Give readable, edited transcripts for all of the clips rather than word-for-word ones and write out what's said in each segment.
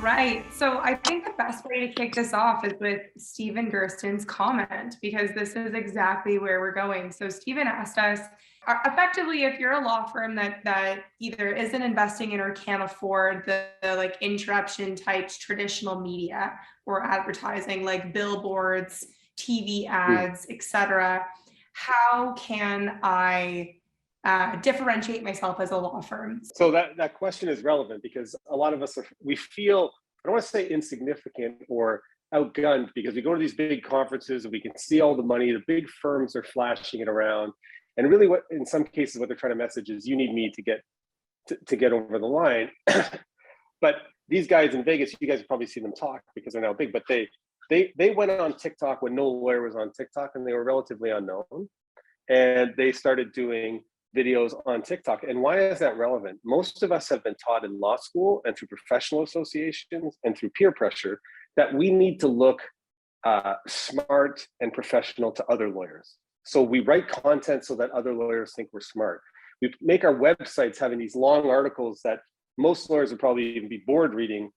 Right. So I think the best way to kick this off is with Stephen Gersten's comment, because this is exactly where we're going. So Stephen asked us, effectively, if you're a law firm that either isn't investing in or can't afford the like interruption types traditional media or advertising like billboards, TV ads, etc., how can I differentiate myself as a law firm? So that question is relevant because a lot of us we feel, I don't want to say insignificant or outgunned, because we go to these big conferences and we can see all the money, the big firms are flashing it around. And really what, in some cases, what they're trying to message is you need me to get over the line. But these guys in Vegas, you guys have probably seen them talk because they're now big, but they went on TikTok when no lawyer was on TikTok and they were relatively unknown. And they started doing videos on TikTok. And why is that relevant? Most of us have been taught in law school and through professional associations and through peer pressure that we need to look smart and professional to other lawyers. So we write content so that other lawyers think we're smart. We make our websites having these long articles that most lawyers would probably even be bored reading.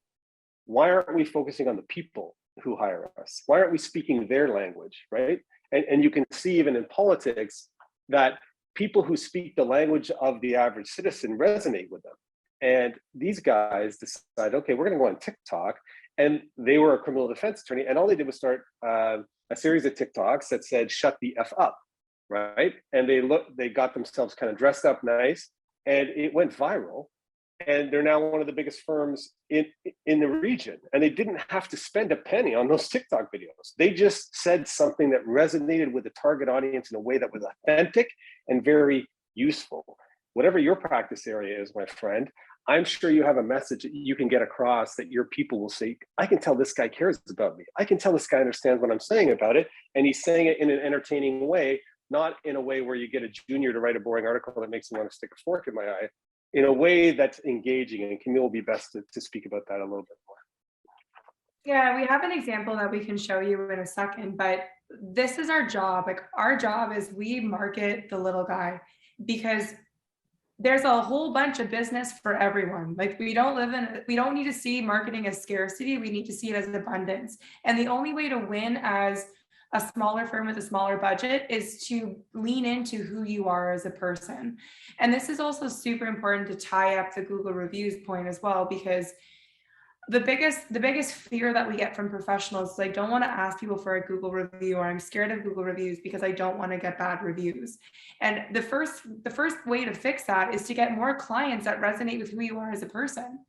Why aren't we focusing on the people who hire us? Why aren't we speaking their language, right? And you can see even in politics that people who speak the language of the average citizen resonate with them. And these guys decide, okay, we're gonna go on TikTok. And they were a criminal defense attorney. And all they did was start a series of TikToks that said, shut the F up, right? And they got themselves kind of dressed up nice and it went viral. And they're now one of the biggest firms in the region. And they didn't have to spend a penny on those TikTok videos. They just said something that resonated with the target audience in a way that was authentic and very useful. Whatever your practice area is, my friend, I'm sure you have a message that you can get across that your people will say, I can tell this guy cares about me. I can tell this guy understands what I'm saying about it. And he's saying it in an entertaining way, not in a way where you get a junior to write a boring article that makes him want to stick a fork in my eye, in a way that's engaging. And Camille will be best to speak about that a little bit more. Yeah, we have an example that we can show you in a second, but this is our job. Like our job is we market the little guy because there's a whole bunch of business for everyone. Like we don't need to see marketing as scarcity. We need to see it as abundance. And the only way to win as a smaller firm with a smaller budget is to lean into who you are as a person. And this is also super important to tie up the Google reviews point as well, because the biggest fear that we get from professionals is I don't want to ask people for a Google review, or I'm scared of Google reviews because I don't want to get bad reviews. And the first way to fix that is to get more clients that resonate with who you are as a person.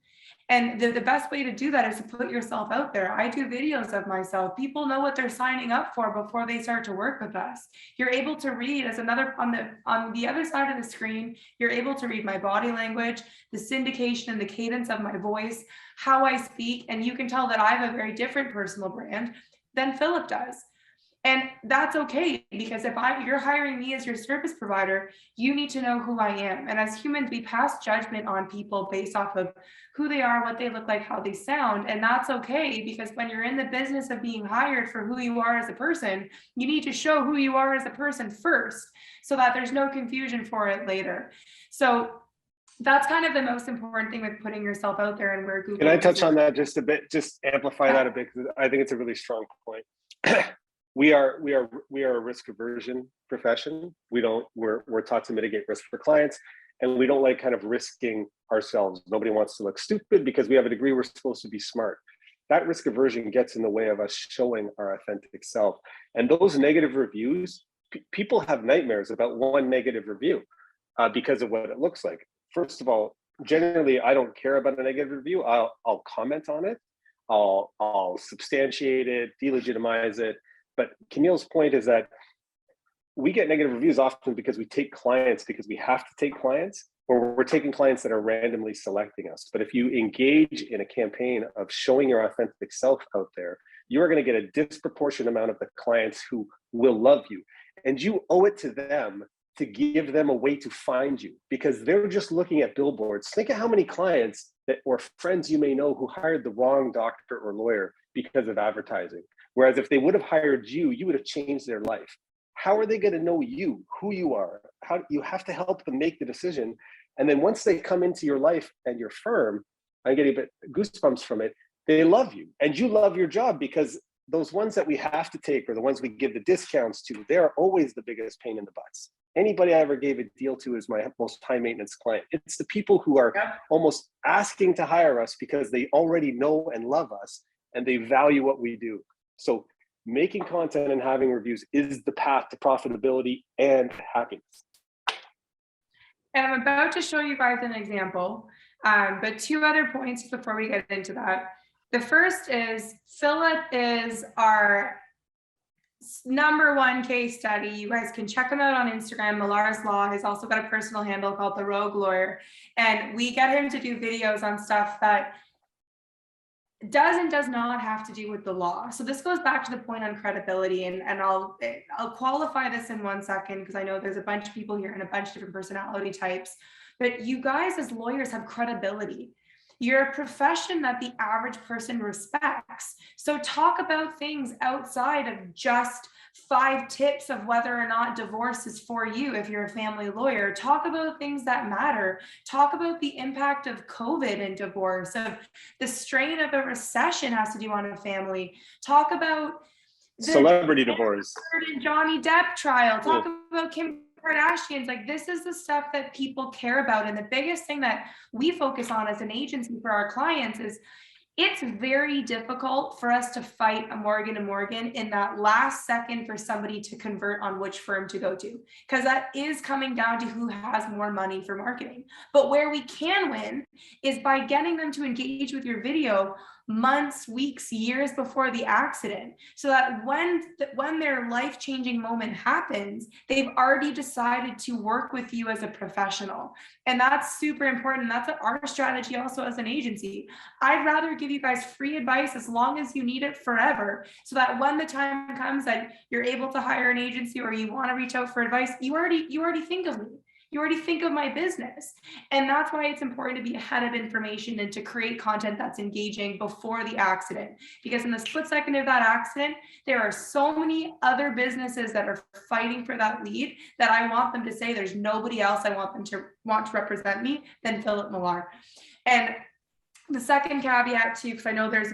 And the best way to do that is to put yourself out there. I do videos of myself. People know what they're signing up for before they start to work with us. You're able to read as another on the other side of the screen, you're able to read my body language, the syndication and the cadence of my voice, how I speak, and you can tell that I have a very different personal brand than Phillip does. And that's okay, because if you're hiring me as your service provider, you need to know who I am. And as humans, we pass judgment on people based off of who they are, what they look like, how they sound. And that's okay, because when you're in the business of being hired for who you are as a person, you need to show who you are as a person first so that there's no confusion for it later. So that's kind of the most important thing with putting yourself out there and where Google. Can I touch on that just a bit, just amplify that a bit, because I think it's a really strong point. We are a risk aversion profession. We're taught to mitigate risk for clients, and we don't like kind of risking ourselves. Nobody wants to look stupid because we have a degree we're supposed to be smart. That risk aversion gets in the way of us showing our authentic self. And those negative reviews, people have nightmares about one negative review because of what it looks like. First of all, generally, I don't care about a negative review. I'll comment on it. I'll substantiate it, delegitimize it. But Camille's point is that we get negative reviews often because we take clients because we have to take clients, or we're taking clients that are randomly selecting us. But if you engage in a campaign of showing your authentic self out there, you are going to get a disproportionate amount of the clients who will love you. And you owe it to them to give them a way to find you, because they're just looking at billboards. Think of how many clients or friends you may know who hired the wrong doctor or lawyer because of advertising. Whereas if they would have hired you, you would have changed their life. How are they going to know you, who you are? How you have to help them make the decision. And then once they come into your life and your firm, I'm getting a bit goosebumps from it, they love you and you love your job, because those ones that we have to take, or the ones we give the discounts to, they're always the biggest pain in the butts. Anybody I ever gave a deal to is my most high maintenance client. It's the people who are almost asking to hire us because they already know and love us and they value what we do. So making content and having reviews is the path to profitability and happiness. And I'm about to show you guys an example, but 2 other points before we get into that. The first is Phillip is our #1 case study. You guys can check him out on Instagram, Millar's Law. He's also got a personal handle called The Rogue Lawyer. And we get him to do videos on stuff that does not have to do with the law. So this goes back to the point on credibility, and I'll qualify this in 1 second, because I know there's a bunch of people here and a bunch of different personality types, but you guys as lawyers have credibility. You're a profession that the average person respects. So talk about things outside of just 5 tips of whether or not divorce is for you if you're a family lawyer. Talk about things that matter. Talk about the impact of COVID and divorce, of the strain of a recession has to do on a family. Talk about the celebrity divorce, Johnny Depp trial. Talk about Kim Kardashians. Like, this is the stuff that people care about. And the biggest thing that we focus on as an agency for our clients is it's very difficult for us to fight a Morgan & Morgan in that last second for somebody to convert on which firm to go to, because that is coming down to who has more money for marketing. But where we can win is by getting them to engage with your video months, weeks, years before the accident, so that when their life-changing moment happens, they've already decided to work with you as a professional. And that's super important. That's our strategy also as an agency. I'd rather give you guys free advice as long as you need it forever, so that when the time comes that you're able to hire an agency or you want to reach out for advice, you already think of me. You already think of my business. And that's why it's important to be ahead of information and to create content that's engaging before the accident. Because in the split second of that accident, there are so many other businesses that are fighting for that lead that I want them to say there's nobody else I want them to represent me than Phillip Millar. And the second caveat too, because I know there's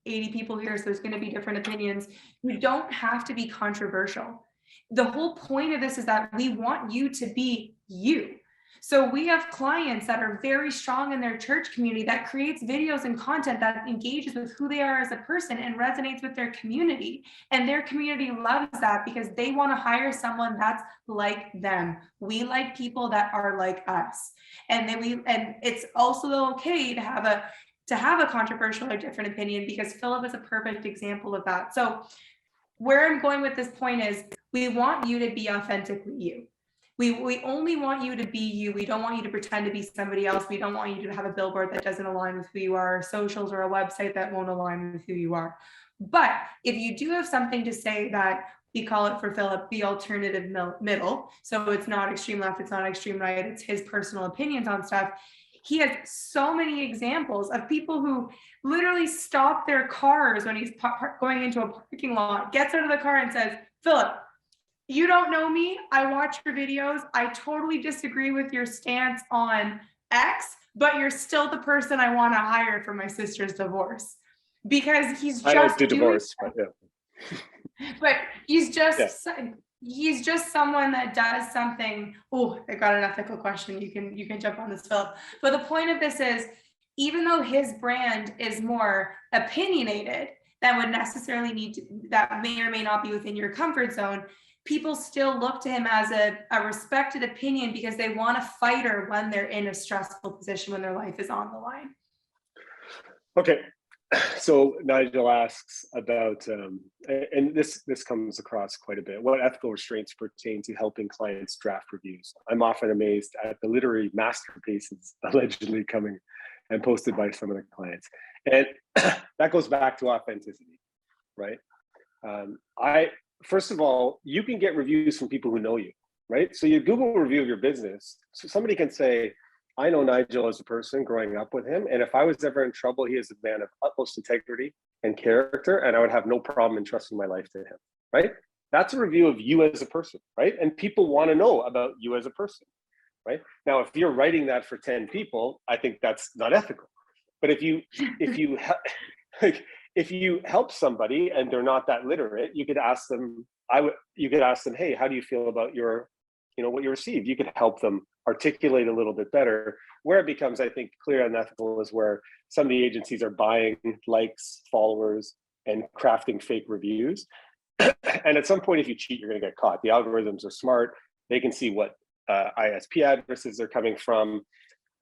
80 people here, so there's going to be different opinions. You don't have to be controversial. The whole point of this is that we want you to be you. So we have clients that are very strong in their church community that creates videos and content that engages with who they are as a person and resonates with their community. And their community loves that because they want to hire someone that's like them. We like people that are like us. And it's also okay to have a controversial or different opinion, because Phillip is a perfect example of that. So where I'm going with this point is, we want you to be authentically you. We only want you to be you. We don't want you to pretend to be somebody else. We don't want you to have a billboard that doesn't align with who you are, or socials, or a website that won't align with who you are. But if you do have something to say that, we call it for Phillip the alternative middle. So it's not extreme left, it's not extreme right, it's his personal opinions on stuff. He has so many examples of people who literally stop their cars when he's going into a parking lot, gets out of the car and says, Phillip, you don't know me. I watch your videos. I totally disagree with your stance on X, but you're still the person I want to hire for my sister's divorce. Because he's just I don't do divorce, but yeah. But he's just someone that does something. Oh, I got an ethical question. You can jump on this, Phillip. But the point of this is, even though his brand is more opinionated than would necessarily that may or may not be within your comfort zone, people still look to him as a respected opinion because they want a fighter when they're in a stressful position, when their life is on the line. Okay. So Nigel asks about, and this comes across quite a bit, what ethical restraints pertain to helping clients draft reviews? I'm often amazed at the literary masterpieces allegedly coming and posted by some of the clients. And that goes back to authenticity, right? First of all, you can get reviews from people who know you, right? So you Google review of your business. So somebody can say, I know Nigel as a person growing up with him, and if I was ever in trouble, he is a man of utmost integrity and character, and I would have no problem entrusting my life to him, right? That's a review of you as a person, right? And people want to know about you as a person, right? Now, if you're writing that for 10 people, I think that's not ethical. But if you like if you help somebody and they're not that literate, you could ask them, you could ask them, hey, how do you feel about your, what you received? You could help them articulate a little bit better. Where it becomes, I think, clear and ethical is where some of the agencies are buying likes, followers, and crafting fake reviews. And at some point, if you cheat, you're going to get caught. The algorithms are smart. They can see what ISP addresses they're coming from.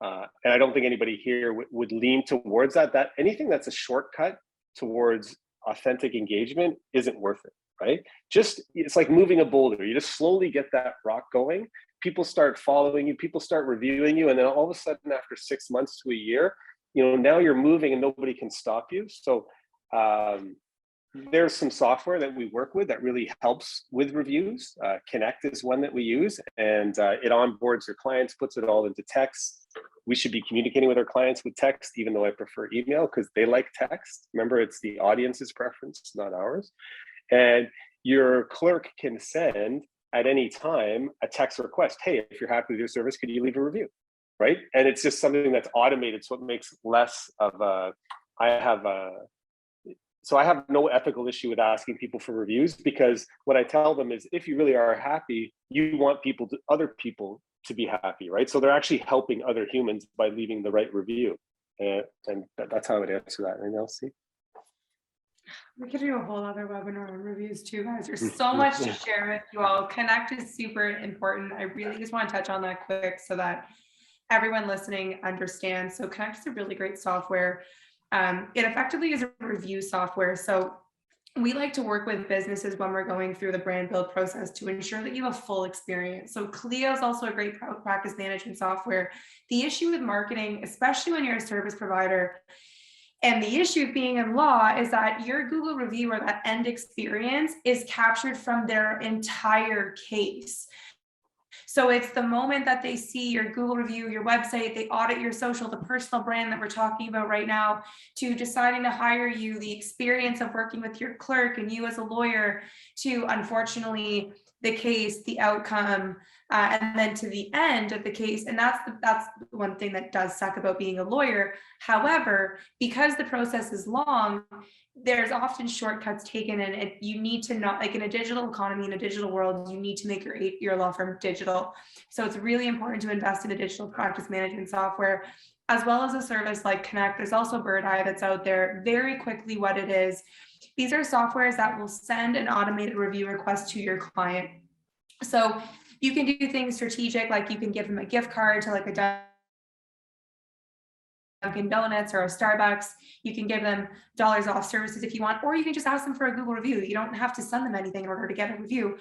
And I don't think anybody here would lean towards that. That anything that's a shortcut towards authentic engagement isn't worth it, right? It's like moving a boulder. You just slowly get that rock going. People start following you, people start reviewing you, and then all of a sudden, after 6 months to a year, now you're moving and nobody can stop you. So there's some software that we work with that really helps with reviews. Connect is one that we use, and it onboards your clients, puts it all into text. We should be communicating with our clients with text, even though I prefer email because they like text. Remember, it's the audience's preference, not ours. And your clerk can send at any time a text request. Hey, if you're happy with your service, could you leave a review? Right? And it's just something that's automated, so it makes less of a, so I have no ethical issue with asking people for reviews, because what I tell them is, if you really are happy, you want other people to be happy, right? So they're actually helping other humans by leaving the right review. And that's how I would answer that. Anything else, Steve? We could do a whole other webinar on reviews too, guys. There's so much to share with you all. Connect is super important. I really just want to touch on that quick so that everyone listening understands. So Connect is a really great software. It effectively is a review software. So we like to work with businesses when we're going through the brand build process to ensure that you have a full experience. So 𝐀𝐫𝐭𝐒𝐞𝐲 is also a great practice management software. The issue with marketing, especially when you're a service provider, and the issue of being in law, is that your Google review or that end experience is captured from their entire case. So it's the moment that they see your Google review, your website, they audit your social, the personal brand that we're talking about right now, to deciding to hire you, the experience of working with your clerk and you as a lawyer, to unfortunately the case, the outcome, and then to the end of the case. And that's one thing that does suck about being a lawyer. However, because the process is long, there's often shortcuts taken, and you need to not, like in a digital economy, in a digital world, you need to make your law firm digital. So it's really important to invest in a digital practice management software, as well as a service like Connect. There's also Bird Eye that's out there. Very quickly, what it is, these are softwares that will send an automated review request to your client. So you can do things strategic, like you can give them a gift card to like a Dunkin' Donuts or a Starbucks. You can give them dollars off services if you want, or you can just ask them for a Google review. You don't have to send them anything in order to get a review.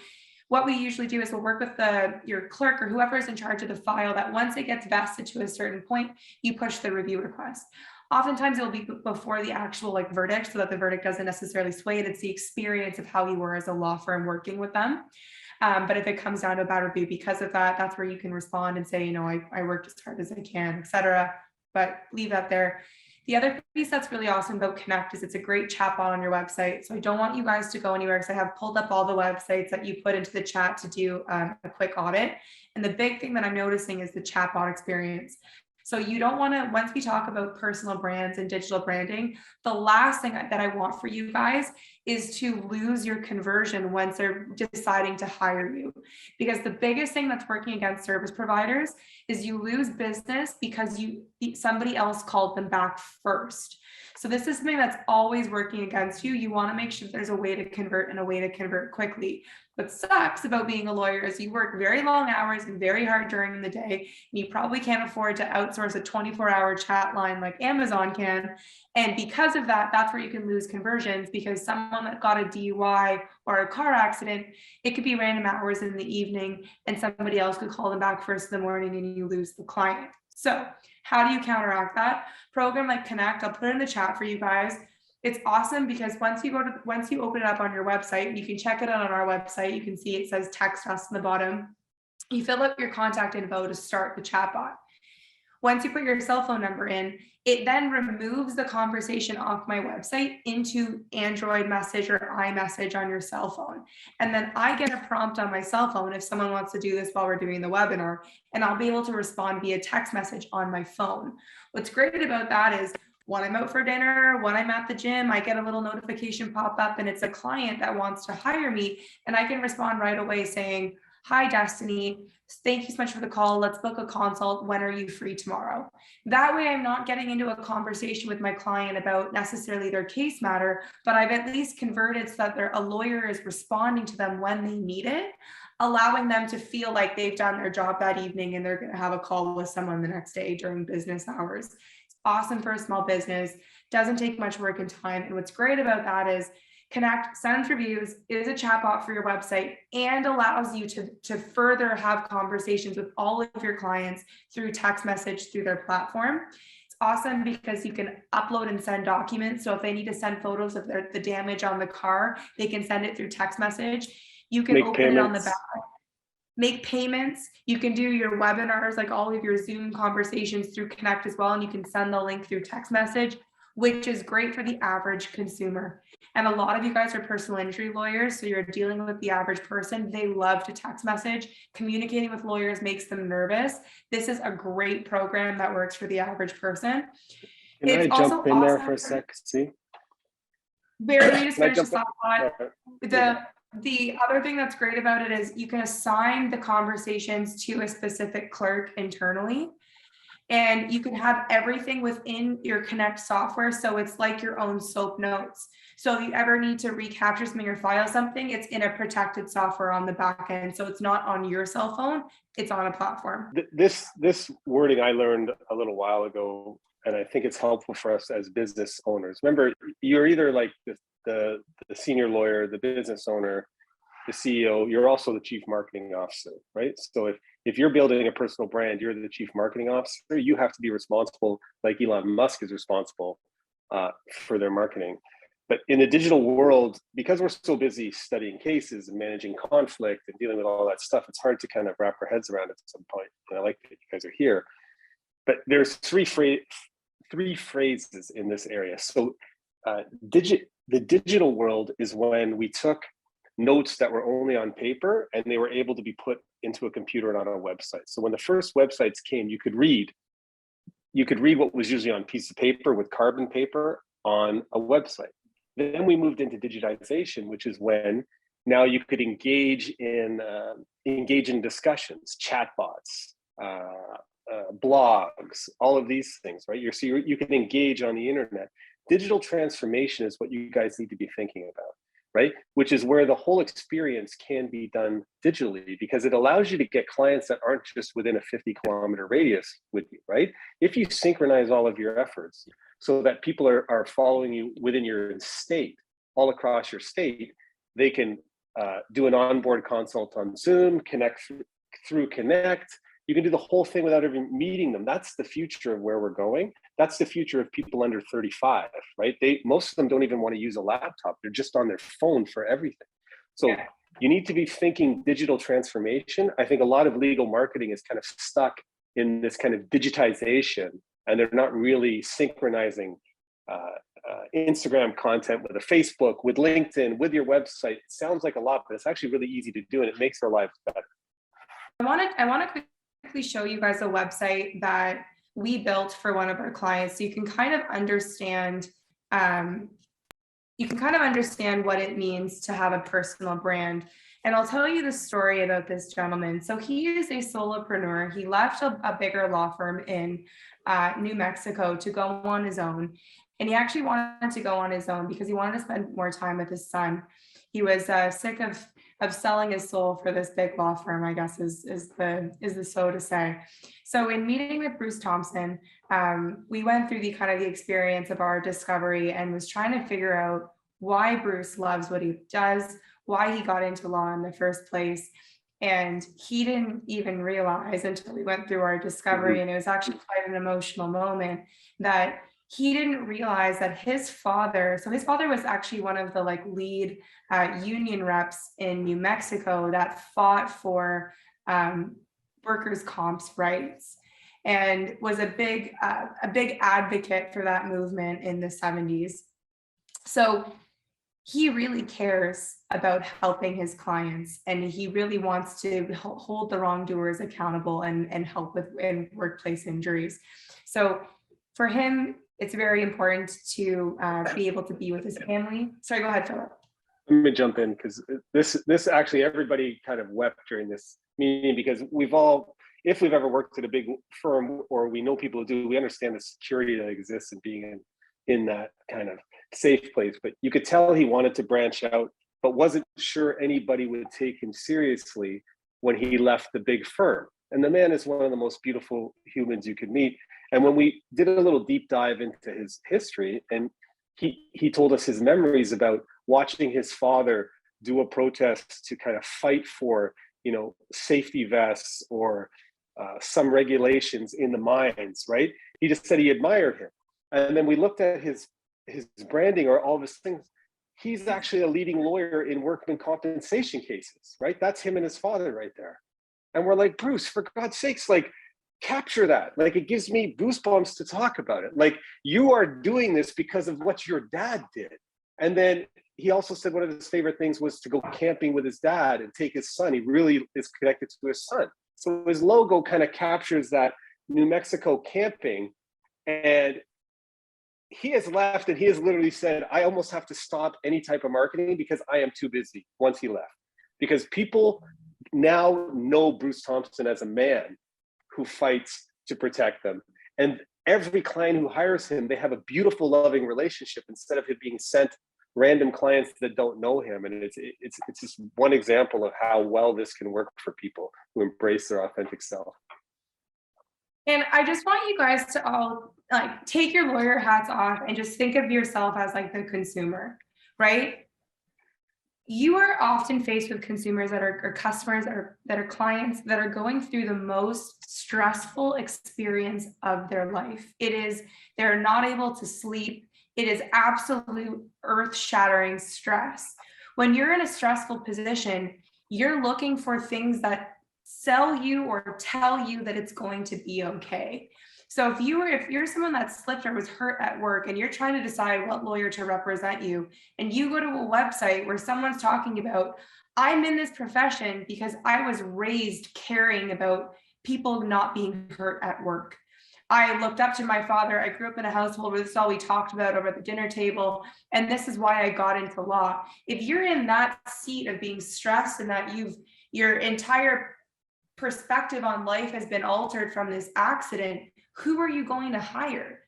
What we usually do is we'll work with your clerk or whoever is in charge of the file, that once it gets vested to a certain point, you push the review request. Oftentimes it'll be before the actual verdict, so that the verdict doesn't necessarily sway it. It's the experience of how you were as a law firm working with them. But if it comes down to a bad review because of that, that's where you can respond and say, I worked as hard as I can, etc. But leave that there. The other piece that's really awesome about Connect is it's a great chatbot on your website. So I don't want you guys to go anywhere, because I have pulled up all the websites that you put into the chat to do a quick audit. And the big thing that I'm noticing is the chatbot experience. So you don't want to, once we talk about personal brands and digital branding, the last thing that I want for you guys is to lose your conversion once they're deciding to hire you. Because the biggest thing that's working against service providers is you lose business because somebody else called them back first. So this is something that's always working against you. You want to make sure there's a way to convert, and a way to convert quickly. What sucks about being a lawyer is you work very long hours and very hard during the day, and you probably can't afford to outsource a 24-hour chat line like Amazon can. And because of that, that's where you can lose conversions, because someone that got a DUI or a car accident, it could be random hours in the evening, and somebody else could call them back first in the morning, and you lose the client. So how do you counteract that? Program like Connect, I'll put it in the chat for you guys. It's awesome because once you open it up on your website, you can check it out on our website. You can see it says text us in the bottom. You fill out your contact info to start the chatbot. Once you put your cell phone number in, it then removes the conversation off my website into Android message or iMessage on your cell phone. And then I get a prompt on my cell phone if someone wants to do this while we're doing the webinar, and I'll be able to respond via text message on my phone. What's great about that is when I'm out for dinner, when I'm at the gym, I get a little notification pop up and it's a client that wants to hire me. And I can respond right away saying, hi, Destiny, thank you so much for the call. Let's book a consult. When are you free tomorrow? That way I'm not getting into a conversation with my client about necessarily their case matter, but I've at least converted so that a lawyer is responding to them when they need it, allowing them to feel like they've done their job that evening and they're going to have a call with someone the next day during business hours. It's awesome for a small business, doesn't take much work and time. And what's great about that is Connect sends reviews, is a chatbot for your website, and allows you to further have conversations with all of your clients through text message through their platform. It's awesome because you can upload and send documents. So if they need to send photos of the damage on the car, they can send it through text message. You can open it on the back, make payments. You can do your webinars, like all of your Zoom conversations through Connect as well. And you can send the link through text message, which is great for the average consumer. And a lot of you guys are personal injury lawyers, so you're dealing with the average person. They love to text message. Communicating with lawyers makes them nervous. This is a great program that works for the average person. Can I jump in there for a sec? See? Barry, we just finished the thought. The other thing that's great about it is you can assign the conversations to a specific clerk internally. And you can have everything within your Connect software. So it's like your own SOAP notes. So if you ever need to recapture something or file something, it's in a protected software on the back end. So it's not on your cell phone, it's on a platform. This wording I learned a little while ago, and I think it's helpful for us as business owners. Remember, you're either like the senior lawyer, the business owner, the CEO, you're also the chief marketing officer, right? So if you're building a personal brand, you're the chief marketing officer, you have to be responsible, like Elon Musk is responsible for their marketing. But in the digital world, because we're so busy studying cases and managing conflict and dealing with all that stuff, it's hard to kind of wrap our heads around it at some point. And I like that you guys are here. But there's three phrases in this area. So the digital world is when we took notes that were only on paper and they were able to be put into a computer and on a website. So when the first websites came, you could read what was usually on a piece of paper with carbon paper on a website. Then we moved into digitization, which is when now you could engage in discussions, chatbots, blogs, all of these things, right? You can engage on the internet. Digital transformation is what you guys need to be thinking about, right? Which is where the whole experience can be done digitally, because it allows you to get clients that aren't just within a 50-kilometer radius with you, right? If you synchronize all of your efforts so that people are following you within your state, all across your state, they can do an onboard consult on Zoom, connect through Connect. You can do the whole thing without even meeting them. That's the future of where we're going. That's the future of people under 35, right? Most of them don't even want to use a laptop. They're just on their phone for everything. So you need to be thinking digital transformation. I think a lot of legal marketing is kind of stuck in this kind of digitization, and they're not really synchronizing Instagram content with a Facebook, with LinkedIn, with your website. It sounds like a lot, but it's actually really easy to do, and it makes our lives better. I want to quickly show you guys a website that we built for one of our clients, so you can kind of understand what it means to have a personal brand. And I'll tell you the story about this gentleman. So he is a solopreneur. He left a bigger law firm in New Mexico to go on his own. And he actually wanted to go on his own because he wanted to spend more time with his son. He was sick of selling his soul for this big law firm, I guess is the so to say. So in meeting with Bruce Thompson, we went through the experience of our discovery and was trying to figure out why Bruce loves what he does, why he got into law in the first place. And he didn't even realize until we went through our discovery, and it was actually quite an emotional moment, that he didn't realize that his father was actually one of the lead union reps in New Mexico that fought for workers' comp's rights, and was a big advocate for that movement in the 70s. So he really cares about helping his clients, and he really wants to hold the wrongdoers accountable and help with workplace injuries. So for him, it's very important to be able to be with his family. Sorry, go ahead, Phillip. Let me jump in, because this actually, everybody kind of wept during this meeting, because we've all, if we've ever worked at a big firm or we know people who do, we understand the security that exists in being in that kind of safe place. But you could tell he wanted to branch out, but wasn't sure anybody would take him seriously when he left the big firm. And the man is one of the most beautiful humans you could meet. And when we did a little deep dive into his history, and he told us his memories about watching his father do a protest to kind of fight for, safety vests or some regulations in the mines, right? He just said he admired him. And then we looked at his branding or all of his things. He's actually a leading lawyer in workman compensation cases, right? That's him and his father right there. And we're like, Bruce, for God's sakes, like, capture that. Like, it gives me goosebumps to talk about it. Like, you are doing this because of what your dad did. And then he also said one of his favorite things was to go camping with his dad and take his son. He really is connected to his son. So his logo kind of captures that New Mexico camping. And he has left, and he has literally said, I almost have to stop any type of marketing because I am too busy once he left. Because people now know Bruce Thompson as a man who fights to protect them. And every client who hires him, they have a beautiful, loving relationship instead of him being sent random clients that don't know him. And it's just one example of how well this can work for people who embrace their authentic self. And I just want you guys to all take your lawyer hats off and just think of yourself as like the consumer, right? You are often faced with consumers or customers that are clients that are going through the most stressful experience of their life. They're not able to sleep. It is absolute earth-shattering stress. When you're in a stressful position, you're looking for things that sell you or tell you that it's going to be okay. So if you're someone that slipped or was hurt at work and you're trying to decide what lawyer to represent you, and you go to a website where someone's talking about, I'm in this profession because I was raised caring about people not being hurt at work. I looked up to my father. I grew up in a household where this is all we talked about over the dinner table. And this is why I got into law. If you're in that seat of being stressed and that your entire perspective on life has been altered from this accident, who are you going to hire?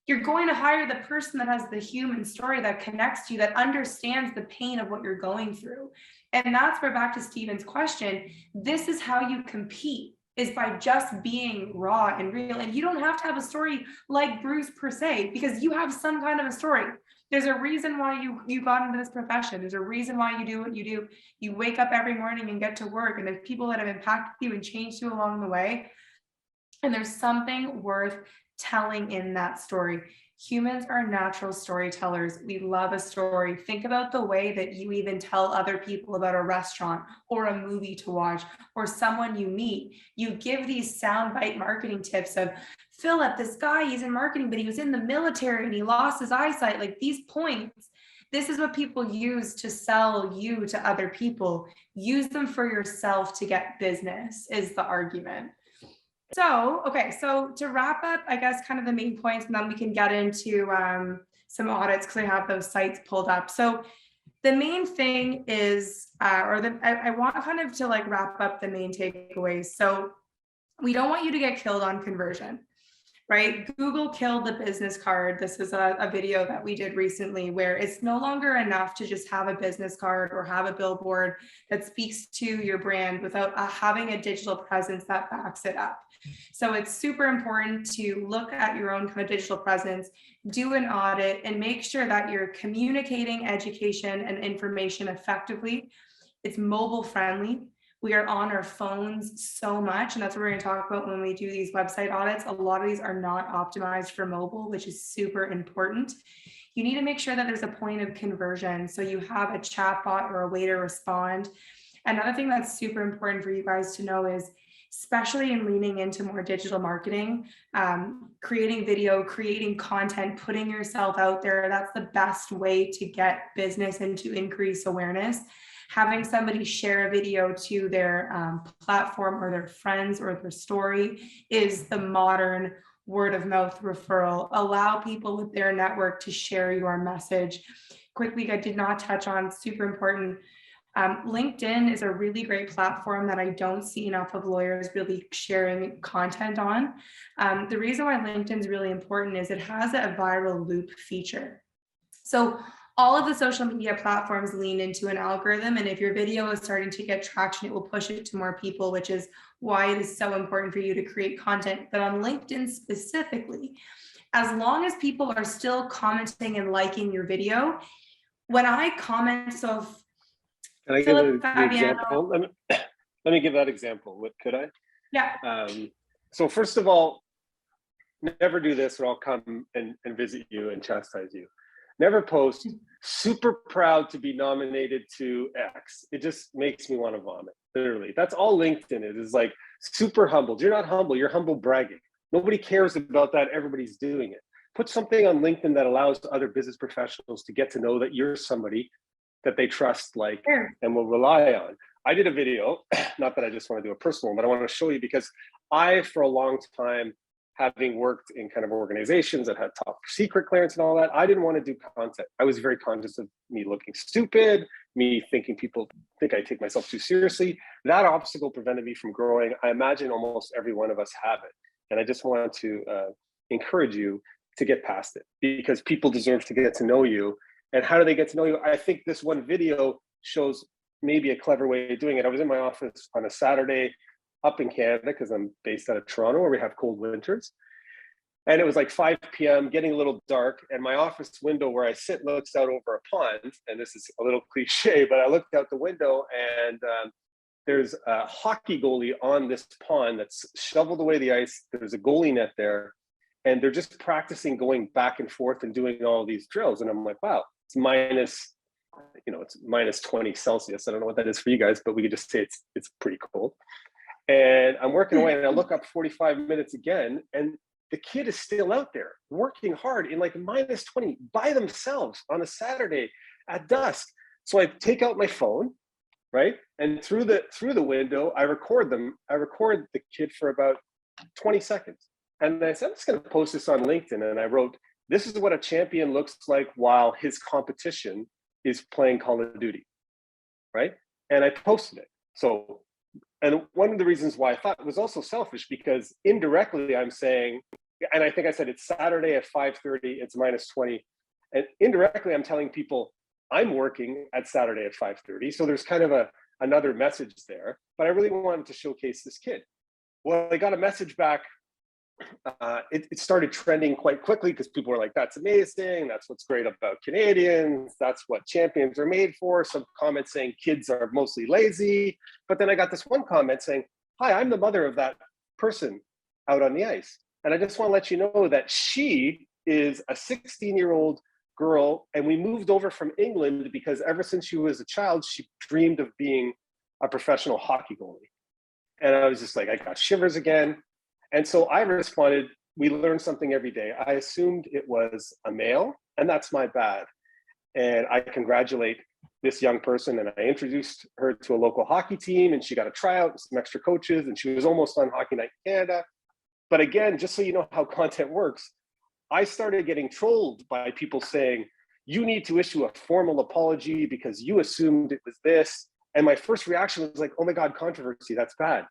You're going to hire the person that has the human story that connects to you, that understands the pain of what you're going through. And that's where, back to Stephen's question, this is how you compete, is by just being raw and real. And you don't have to have a story like Bruce per se, because you have some kind of a story. There's a reason why you got into this profession. There's a reason why you do what you do. You wake up every morning and get to work, and there's people that have impacted you and changed you along the way. And there's something worth telling in that story. Humans are natural storytellers. We love a story. Think about the way that you even tell other people about a restaurant or a movie to watch or someone you meet. You give these soundbite marketing tips of, Phillip, this guy, he's in marketing, but he was in the military and he lost his eyesight. Like, these points, this is what people use to sell you to other people. Use them for yourself to get business, is the argument. So, okay, so to wrap up, I guess kind of the main points, and then we can get into some audits because I have those sites pulled up. So the main thing is, I want kind of to like wrap up the main takeaways. So we don't want you to get killed on conversion, right? Google killed the business card. This is a video that we did recently where it's no longer enough to just have a business card or have a billboard that speaks to your brand without having a digital presence that backs it up. So it's super important to look at your own kind of digital presence, do an audit, and make sure that you're communicating education and information effectively. It's mobile friendly. We are on our phones so much, and that's what we're going to talk about when we do these website audits. A lot of these are not optimized for mobile, which is super important. You need to make sure that there's a point of conversion. So you have a chatbot or a way to respond. Another thing that's super important for you guys to know is, especially in leaning into more digital marketing, creating video, creating content, putting yourself out there, that's the best way to get business and to increase awareness. Having somebody share a video to their platform or their friends or their story is the modern word of mouth referral, allow people with their network to share your message. Quickly, I did not touch on, super important. LinkedIn is a really great platform that I don't see enough of lawyers really sharing content on. The reason why LinkedIn is really important is it has a viral loop feature. So all of the social media platforms lean into an algorithm, and if your video is starting to get traction, it will push it to more people, which is why it is so important for you to create content. But on LinkedIn specifically, as long as people are still commenting and liking your video, when I comment, so if Can I give the example? Let me give that example. What could I? Yeah. So first of all, never do this or I'll come and visit you and chastise you. Never post super proud to be nominated to X. It just makes me want to vomit, literally. That's all LinkedIn is like super humbled. You're not humble, you're humble bragging. Nobody cares about that, everybody's doing it. Put something on LinkedIn that allows other business professionals to get to know that you're somebody that they trust, like, and will rely on. I did a video, not that I just want to do a personal one, but I want to show you because I, for a long time, having worked in kind of organizations that had top secret clearance and all that, I didn't want to do content. I was very conscious of me looking stupid, me thinking people think I take myself too seriously. That obstacle prevented me from growing. I imagine almost every one of us have it. And I just want to encourage you to get past it because people deserve to get to know you. And how do they get to know you? I think this one video shows maybe a clever way of doing it. I was in my office on a Saturday up in Canada because I'm based out of Toronto where we have cold winters. And it was like 5 p.m., getting a little dark. And my office window where I sit looks out over a pond. And this is a little cliche, but I looked out the window and there's a hockey goalie on this pond that's shoveled away the ice. There's a goalie net there. And they're just practicing going back and forth and doing all these drills. And I'm like, wow, it's minus, it's minus 20 Celsius. I don't know what that is for you guys, but we could just say it's pretty cold. And I'm working away and I look up 45 minutes again, and the kid is still out there working hard in like minus 20 by themselves on a Saturday at dusk. So I take out my phone, right? And through the window, I record them. I record the kid for about 20 seconds. And I said, I'm just going to post this on LinkedIn. And I wrote, this is what a champion looks like while his competition is playing Call of Duty, right? And I posted it. So, and one of the reasons why I thought it was also selfish because indirectly I'm saying, and I think I said it's Saturday at 5:30, it's minus 20. And indirectly I'm telling people I'm working at Saturday at 5:30. So there's kind of another message there, but I really wanted to showcase this kid. Well, I got a message back. It started trending quite quickly because people were like, that's amazing. That's what's great about Canadians. That's what champions are made for. Some comments saying kids are mostly lazy. But then I got this one comment saying, hi, I'm the mother of that person out on the ice. And I just want to let you know that she is a 16-year-old girl. And we moved over from England because ever since she was a child, she dreamed of being a professional hockey goalie. And I was just like, I got shivers again. And so I responded, we learn something every day. I assumed it was a male, and that's my bad. And I congratulate this young person, and I introduced her to a local hockey team, and she got a tryout, some extra coaches, and she was almost on Hockey Night in Canada. But again, just so you know how content works, I started getting trolled by people saying, you need to issue a formal apology because you assumed it was this. And my first reaction was like, oh my God, controversy, that's bad.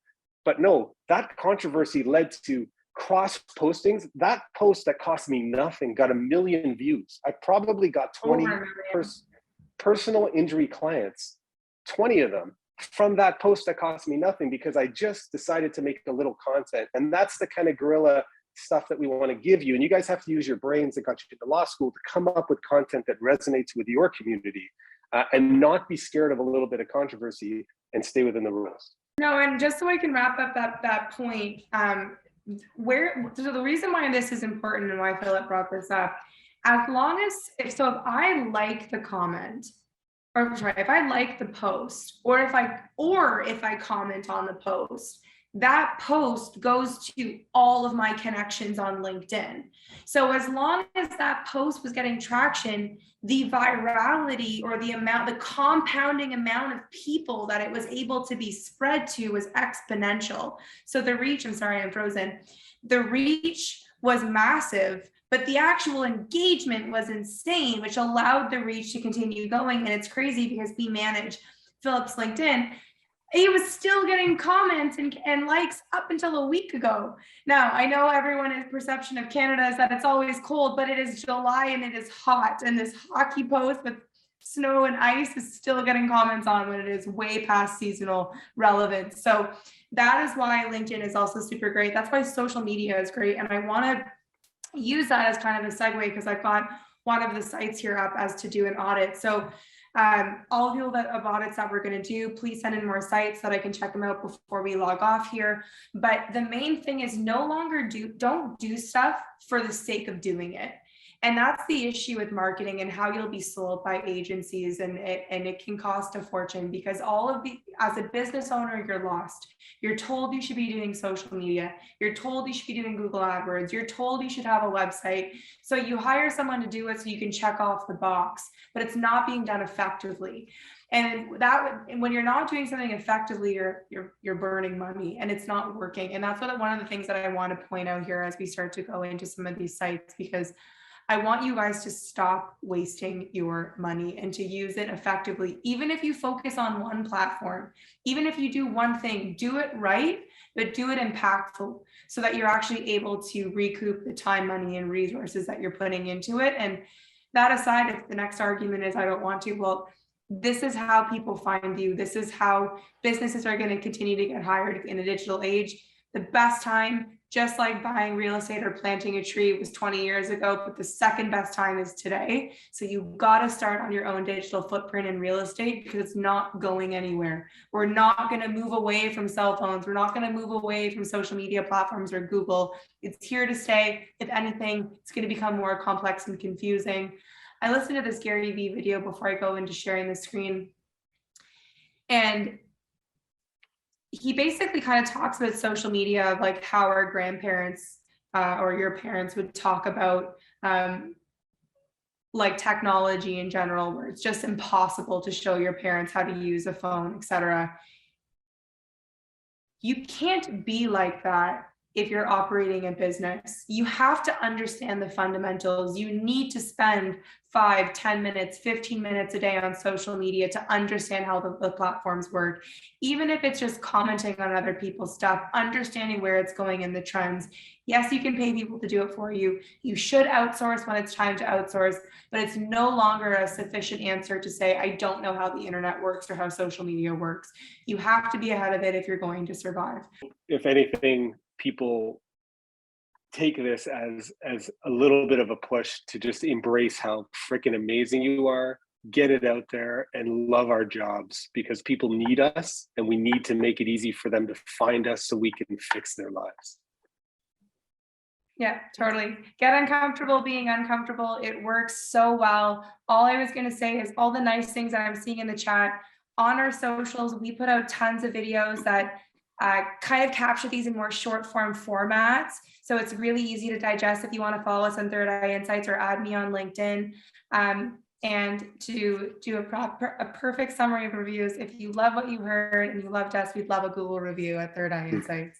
But no, that controversy led to cross postings. That post that cost me nothing got 1 million views. I probably got 20 personal injury clients, 20 of them from that post that cost me nothing because I just decided to make a little content. And that's the kind of guerrilla stuff that we want to give you. And you guys have to use your brains that got you to law school to come up with content that resonates with your community and not be scared of a little bit of controversy and stay within the rules. No, and just so I can wrap up that point, so the reason why this is important and why Phillip brought this up, as long as, if I like the comment, or sorry, if I like the post, or if I comment on the post, that post goes to all of my connections on LinkedIn. So as long as that post was getting traction, the virality or the compounding amount of people that it was able to be spread to was exponential. So the reach, I'm sorry, I'm frozen. The reach was massive, but the actual engagement was insane, which allowed the reach to continue going. And it's crazy because we manage Phillip's LinkedIn. He was still getting comments and likes up until a week ago. Now, I know everyone's perception of Canada is that it's always cold, but it is July and it is hot. And this hockey post with snow and ice is still getting comments on when it is way past seasonal relevance. So that is why LinkedIn is also super great. That's why social media is great. And I want to use that as kind of a segue because I've got one of the sites here up as to do an audit. So all of you that of audits that we're going to do, please send in more sites that I can check them out before we log off here. But the main thing is no longer don't do stuff for the sake of doing it. And that's the issue with marketing and how you'll be sold by agencies, and it can cost a fortune because as a business owner, you're lost. You're told you should be doing social media. You're told you should be doing Google AdWords. You're told you should have a website. So you hire someone to do it so you can check off the box, but it's not being done effectively. And when you're not doing something effectively, you're burning money and it's not working. And that's one of the things that I want to point out here as we start to go into some of these sites, because I want you guys to stop wasting your money and to use it effectively. Even if you focus on one platform, even if you do one thing, do it right, but do it impactful so that you're actually able to recoup the time, money, and resources that you're putting into it. And that aside, if the next argument is I don't want to, well, this is how people find you. This is how businesses are going to continue to get hired in a digital age. The best time, just like buying real estate or planting a tree, was 20 years ago, but the second best time is today. So you've got to start on your own digital footprint in real estate because it's not going anywhere. We're not going to move away from cell phones. We're not going to move away from social media platforms or Google. It's here to stay. If anything, it's going to become more complex and confusing. I listened to this Gary Vee video before I go into sharing the screen. And he basically kind of talks about social media, like how our grandparents or your parents would talk about like technology in general, where it's just impossible to show your parents how to use a phone, etc. You can't be like that if you're operating a business. You have to understand the fundamentals. You need to spend 5, 10 minutes, 15 minutes a day on social media to understand how the platforms work. Even if it's just commenting on other people's stuff, understanding where it's going in the trends. Yes, you can pay people to do it for you. You should outsource when it's time to outsource, but it's no longer a sufficient answer to say, I don't know how the internet works or how social media works. You have to be ahead of it if you're going to survive. If anything, people take this as a little bit of a push to just embrace how freaking amazing you are, get it out there, and love our jobs, because people need us and we need to make it easy for them to find us so we can fix their lives. Yeah, totally. Get uncomfortable being uncomfortable. It works so well. All I was going to say is all the nice things that I'm seeing in the chat on our socials. We put out tons of videos that kind of capture these in more short form formats. So it's really easy to digest if you want to follow us on Third Eye Insights or add me on LinkedIn. And to do a perfect summary of reviews. If you love what you heard and you loved us, we'd love a Google review at Third Eye Insights.